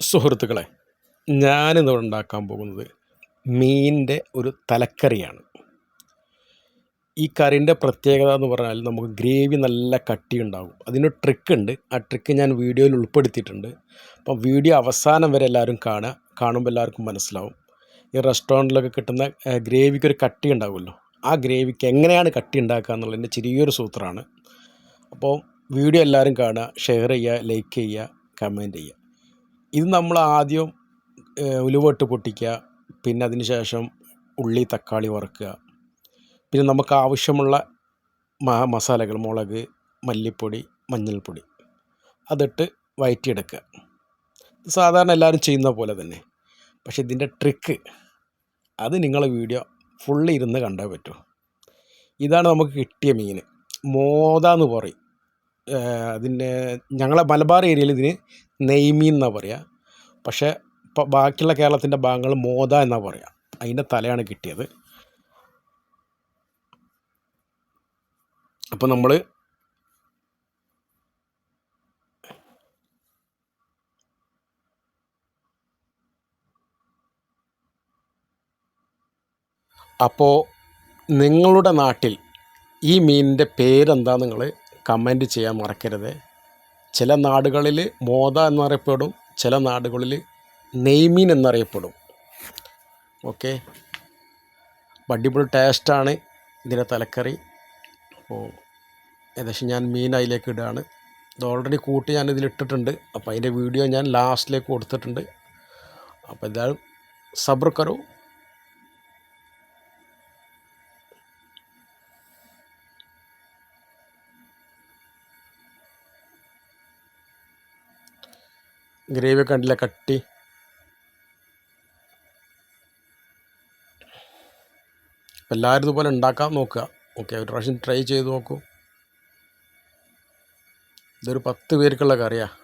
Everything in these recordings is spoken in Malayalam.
സുഹൃത്തുക്കളെ, ഞാനിന്നിവിടെ ഉണ്ടാക്കാൻ പോകുന്നത് മീനിൻ്റെ ഒരു തലക്കറിയാണ്. ഈ കറിൻ്റെ പ്രത്യേകത എന്ന് പറഞ്ഞാൽ നമുക്ക് ഗ്രേവി നല്ല കട്ടിയുണ്ടാകും. അതിനൊരു ട്രിക്കുണ്ട്. ആ ട്രിക്ക് ഞാൻ വീഡിയോയിൽ ഉൾപ്പെടുത്തിയിട്ടുണ്ട്. അപ്പം വീഡിയോ അവസാനം വരെ എല്ലാവരും കാണുമ്പോൾ എല്ലാവർക്കും മനസ്സിലാവും. ഈ റെസ്റ്റോറൻറ്റിലൊക്കെ കിട്ടുന്ന ഗ്രേവിക്ക് ഒരു കട്ടി ഉണ്ടാകുമല്ലോ, ആ ഗ്രേവിക്ക് എങ്ങനെയാണ് കട്ടി ഉണ്ടാക്കുക എന്നുള്ളതിൻ്റെ ചെറിയൊരു സൂത്രമാണ്. അപ്പോൾ വീഡിയോ എല്ലാവരും കാണുക, ഷെയർ ചെയ്യുക, ലൈക്ക് ചെയ്യുക, കമൻറ്റ് ചെയ്യുക. ഇത് നമ്മൾ ആദ്യം ഉലുവട്ട് പൊട്ടിക്കുക, പിന്നെ അതിന് ശേഷം ഉള്ളി തക്കാളി വറുക്കുക, പിന്നെ നമുക്ക് ആവശ്യമുള്ള മസാലകൾ മുളക്, മല്ലിപ്പൊടി, മഞ്ഞൾപ്പൊടി അതിട്ട് വഴറ്റിയെടുക്കുക. സാധാരണ എല്ലാവരും ചെയ്യുന്ന പോലെ തന്നെ. പക്ഷേ ഇതിൻ്റെ ട്രിക്ക് അത് നിങ്ങളെ വീഡിയോ ഫുള്ള് ഇരുന്ന് കണ്ടേ പറ്റൂ. ഇതാണ് നമുക്ക് കിട്ടിയ മീൻ. മോത എന്ന് പറയും. അതിൻ്റെ ഞങ്ങളെ മലബാർ ഏരിയയിൽ ഇതിന് നെയ്മീൻ എന്നാണ് പറയുക. പക്ഷേ ബാക്കിയുള്ള കേരളത്തിൻ്റെ ഭാഗങ്ങൾ മോത എന്നാണ് പറയുക. അതിൻ്റെ തലയാണ് കിട്ടിയത്. അപ്പോൾ നമ്മൾ നിങ്ങളുടെ നാട്ടിൽ ഈ മീനിൻ്റെ പേരെന്താ നിങ്ങൾ കമൻറ്റ് ചെയ്യാൻ മറക്കരുത്. ചില നാടുകളിൽ മോത എന്നറിയപ്പെടും, ചില നാടുകളിൽ നെയ്മീൻ എന്നറിയപ്പെടും. ഓക്കെ, അടിപൊളി ടേസ്റ്റാണ് ഇതിൻ്റെ തലക്കറി. അപ്പോൾ ഏകദേശം ഞാൻ മീൻ അതിലേക്ക് ഇടുകയാണ്. ഇത് ഓൾറെഡി കൂട്ടി ഞാനിതിലിട്ടിട്ടുണ്ട്. അപ്പോൾ അതിൻ്റെ വീഡിയോ ഞാൻ ലാസ്റ്റിലേക്ക് കൊടുത്തിട്ടുണ്ട്. അപ്പോൾ എന്തായാലും സബ്ർ കരോ. ഗ്രേവി കണ്ടില്ല, കട്ടി. എല്ലാവരും ഇതുപോലെ ഉണ്ടാക്കാൻ നോക്കുക. ഓക്കെ, ഒരു പ്രാവശ്യം ട്രൈ ചെയ്ത് നോക്കൂ. ഇതൊരു 10 പേർക്കുള്ള കറിയാണ്.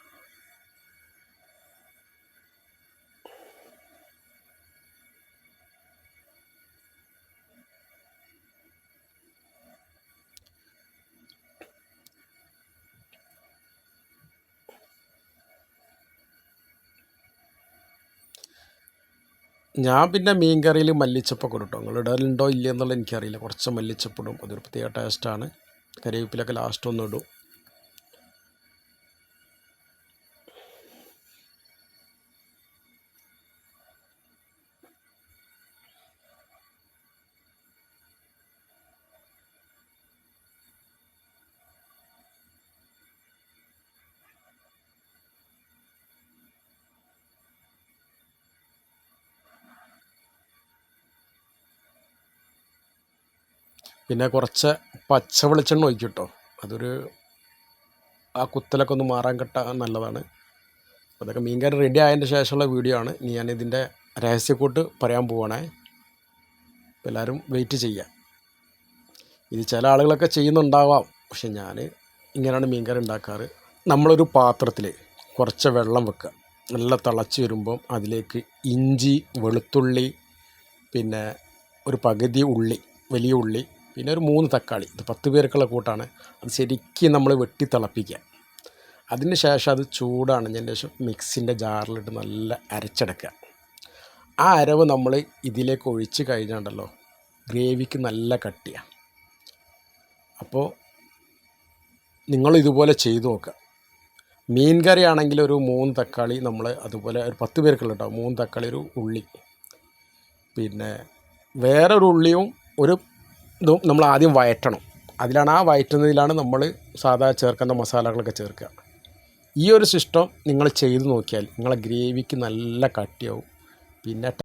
ഞാൻ പിന്നെ മീൻ കറിയിൽ മല്ലിച്ചപ്പൊക്കെ ഇടും കേട്ടോ. നിങ്ങൾ ഇടലുണ്ടോ ഇല്ല എന്നുള്ളത് എനിക്കറിയില്ല. കുറച്ച് മല്ലിച്ചപ്പിടും, അതൊരു പ്രത്യേക ടേസ്റ്റാണ്. കറിവേപ്പിലൊക്കെ ലാസ്റ്റ് ഒന്നും ഇടും. പിന്നെ കുറച്ച് പച്ച വെളിച്ചെണ്ണ ഒഴിക്കും കേട്ടോ. അതൊരു ആ കുത്തലൊക്കെ ഒന്ന് മാറാൻ കിട്ടാൻ നല്ലതാണ്. അതൊക്കെ മീൻകറി റെഡി ആയതിൻ്റെ ശേഷമുള്ള വീഡിയോ ആണ്. ഇനി ഞാനിതിൻ്റെ രഹസ്യക്കൂട്ട് പറയാൻ പോവുകയാണേ. അപ്പോൾ എല്ലാവരും വെയിറ്റ് ചെയ്യുക. ഇത് ചില ആളുകളൊക്കെ ചെയ്യുന്നുണ്ടാവാം, പക്ഷെ ഞാൻ ഇങ്ങനെയാണ് മീൻകറി ഉണ്ടാക്കാറ്. നമ്മളൊരു പാത്രത്തിൽ കുറച്ച് വെള്ളം വെക്കുക. നല്ല തിളച്ച് വരുമ്പം അതിലേക്ക് ഇഞ്ചി, വെളുത്തുള്ളി, പിന്നെ ഒരു പകുതി ഉള്ളി, വലിയ ഉള്ളി, പിന്നെ ഒരു 3 തക്കാളി. ഇത് 10 പേർക്കുള്ള കൂട്ടാണ്. അത് ശരിക്കും നമ്മൾ വെട്ടി തിളപ്പിക്കുക. അതിന് ശേഷം അത് ചൂടാണതിന് ശേഷം മിക്സിൻ്റെ ജാറിലിട്ട് നല്ല അരച്ചെടുക്കുക. ആ അരവ് നമ്മൾ ഇതിലേക്ക് ഒഴിച്ച് കഴിഞ്ഞാണ്ടല്ലോ ഗ്രേവിക്ക് നല്ല കട്ടിയാണ്. അപ്പോൾ നിങ്ങളിതുപോലെ ചെയ്തു നോക്കുക. മീൻ കറി ആണെങ്കിൽ ഒരു 3 തക്കാളി, നമ്മൾ അതുപോലെ ഒരു 10 പേർക്കുള്ള കേട്ടോ, 3 തക്കാളി, ഒരു ഉള്ളി, പിന്നെ വേറൊരു ഉള്ളിയും ഒരു ഇതും നമ്മൾ ആദ്യം വഴറ്റണം. അതിലാണ് ആ വഴറ്റുന്നതിലാണ് നമ്മൾ സാധാ ചേർക്കേണ്ട മസാലകളൊക്കെ ചേർക്കുക. ഈ ഒരു സിസ്റ്റം നിങ്ങൾ ചെയ്ത് നോക്കിയാൽ നിങ്ങളെ ഗ്രേവിക്ക് നല്ല കട്ടിയാവും. പിന്നെ